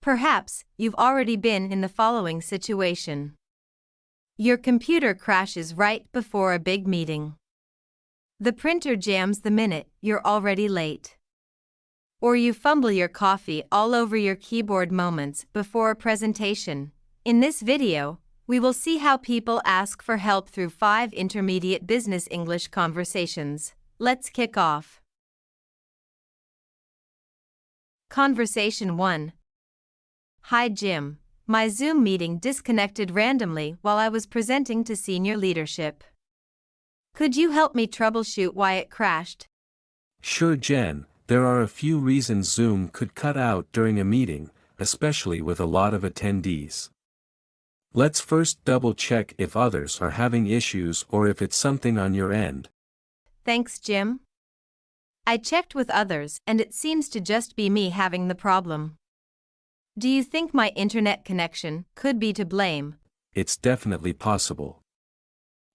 Perhaps you've already been in the following situation. Your computer crashes right before a big meeting. The printer jams the minute you're already late. Or you fumble your coffee all over your keyboard moments before a presentation. In this video, we will see how people ask for help through 5 intermediate business English conversations. Let's kick off. Conversation 1. Hi Jim, my Zoom meeting disconnected randomly while I was presenting to senior leadership. Could you help me troubleshoot why it crashed? Sure, Jen. There are a few reasons Zoom could cut out during a meeting, especially with a lot of attendees. Let's first double-check if others are having issues or if it's something on your end. Thanks, Jim. I checked with others and it seems to just be me having the problem. Do you think my internet connection could be to blame? It's definitely possible.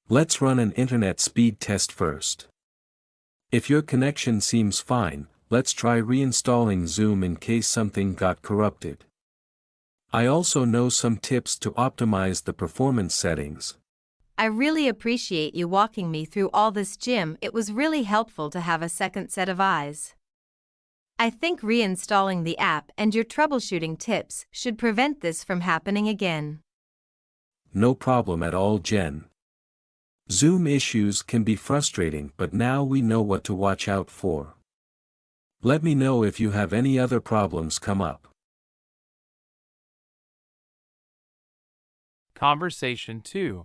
Let's run an internet speed test first. If your connection seems fine, let's try reinstalling Zoom in case something got corrupted. I also know some tips to optimize the performance settings. I really appreciate you walking me through all this, Jim. It was really helpful to have a second set of eyes. I think reinstalling the app and your troubleshooting tips should prevent this from happening again. No problem at all, Jen. Zoom issues can be frustrating, but now we know what to watch out for. Let me know if you have any other problems come up. Conversation 2.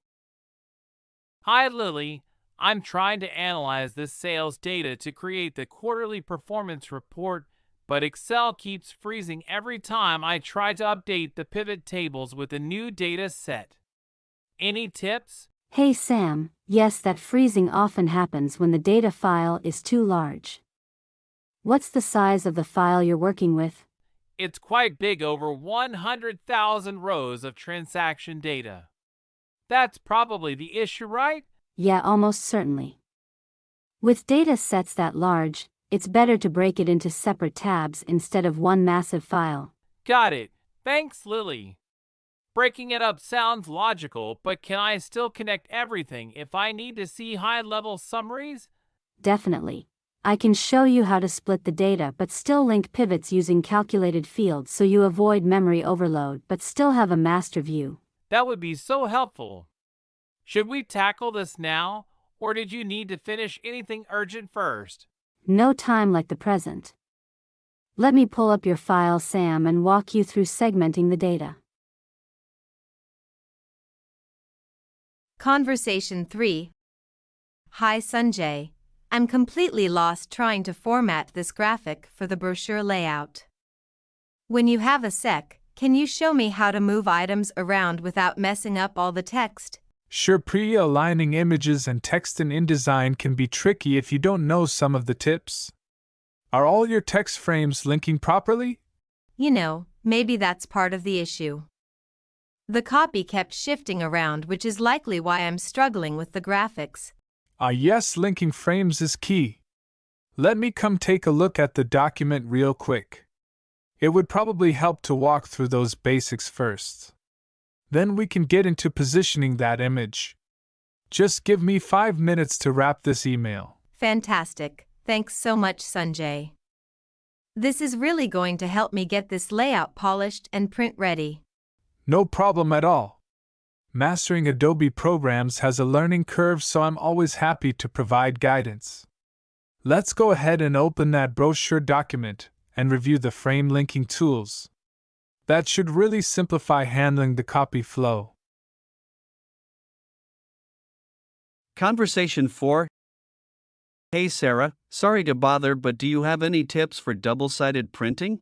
Hi Lily, I'm trying to analyze this sales data to create the quarterly performance report, but Excel keeps freezing every time I try to update the pivot tables with a new data set. Any tips? Hey Sam, yes, that freezing often happens when the data file is too large. What's the size of the file you're working with? It's quite big, over 100,000 rows of transaction data. That's probably the issue, right? Yeah, almost certainly. With data sets that large, it's better to break it into separate tabs instead of one massive file. Got it. Thanks, Lily. Breaking it up sounds logical, but can I still connect everything if I need to see high-level summaries? Definitely. I can show you how to split the data but still link pivots using calculated fields so you avoid memory overload but still have a master view. That would be so helpful. Should we tackle this now, or did you need to finish anything urgent first? No time like the present. Let me pull up your file, Sam, and walk you through segmenting the data. Conversation 3. Hi Sanjay, I'm completely lost trying to format this graphic for the brochure layout. When you have a sec, can you show me how to move items around without messing up all the text? Sure, pre-aligning images and text in InDesign can be tricky if you don't know some of the tips. Are all your text frames linking properly? You know, maybe that's part of the issue. The copy kept shifting around, which is likely why I'm struggling with the graphics. Yes, linking frames is key. Let me come take a look at the document real quick. It would probably help to walk through those basics first. Then we can get into positioning that image. Just give me 5 minutes to wrap this email. Fantastic. Thanks so much, Sanjay. This is really going to help me get this layout polished and print ready. No problem at all. Mastering Adobe programs has a learning curve, so I'm always happy to provide guidance. Let's go ahead and open that brochure document and review the frame linking tools. That should really simplify handling the copy flow. Conversation 4. Hey Sarah, sorry to bother, but do you have any tips for double-sided printing?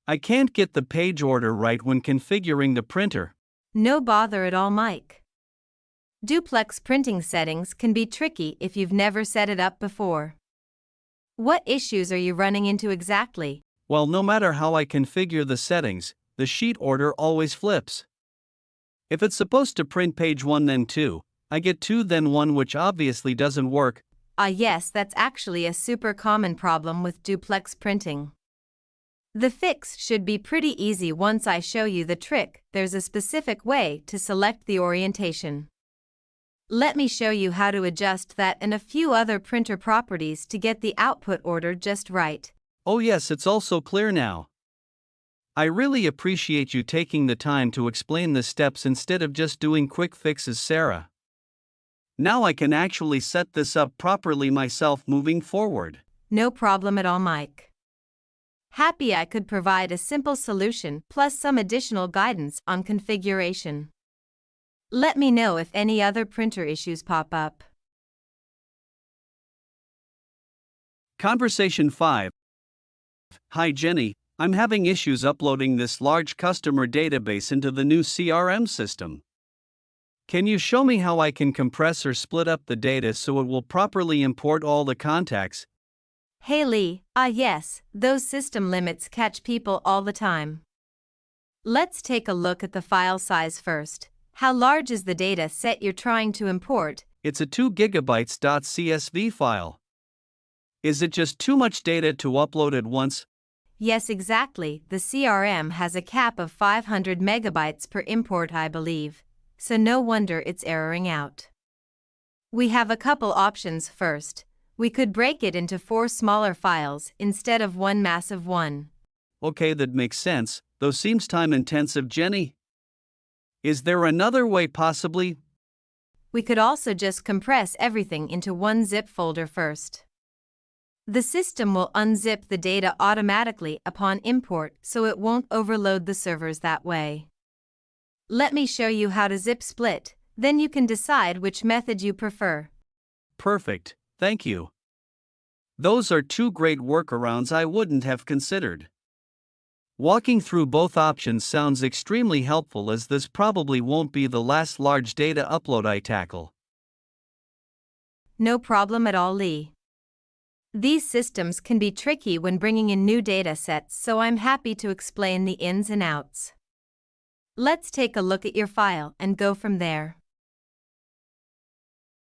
I can't get the page order right when configuring the printer. No bother at all, Mike. Duplex printing settings can be tricky if you've never set it up before. What issues are you running into exactly? Well, no matter how I configure the settings, the sheet order always flips. If it's supposed to print page 1 then 2, I get 2 then 1, which obviously doesn't work. Yes, that's actually a super common problem with duplex printing. The fix should be pretty easy once I show you the trick. There's a specific way to select the orientation. Let me show you how to adjust that and a few other printer properties to get the output order just right. Oh yes, it's also clear now. I really appreciate you taking the time to explain the steps instead of just doing quick fixes, Sarah. Now I can actually set this up properly myself moving forward. No problem at all, Mike. Happy I could provide a simple solution plus some additional guidance on configuration. Let me know if any other printer issues pop up. Conversation 5. Hi Jenny, I'm having issues uploading this large customer database into the new CRM system. Can you show me how I can compress or split up the data so it will properly import all the contacts? Hey Lee, yes, those system limits catch people all the time. Let's take a look at the file size first. How large is the data set you're trying to import? It's a 2 GB .csv file. Is it just too much data to upload at once? Yes, exactly. The CRM has a cap of 500 megabytes per import, I believe, so no wonder it's erroring out. We have a couple options. First, we could break it into 4 smaller files instead of one massive one. Okay, that makes sense, though seems time intensive, Jenny. Is there another way possibly? We could also just compress everything into one zip folder first. The system will unzip the data automatically upon import, so it won't overload the servers that way. Let me show you how to zip split, then you can decide which method you prefer. Perfect, thank you. Those are 2 great workarounds I wouldn't have considered. Walking through both options sounds extremely helpful, as this probably won't be the last large data upload I tackle. No problem at all, Lee. These systems can be tricky when bringing in new data sets, so I'm happy to explain the ins and outs. Let's take a look at your file and go from there.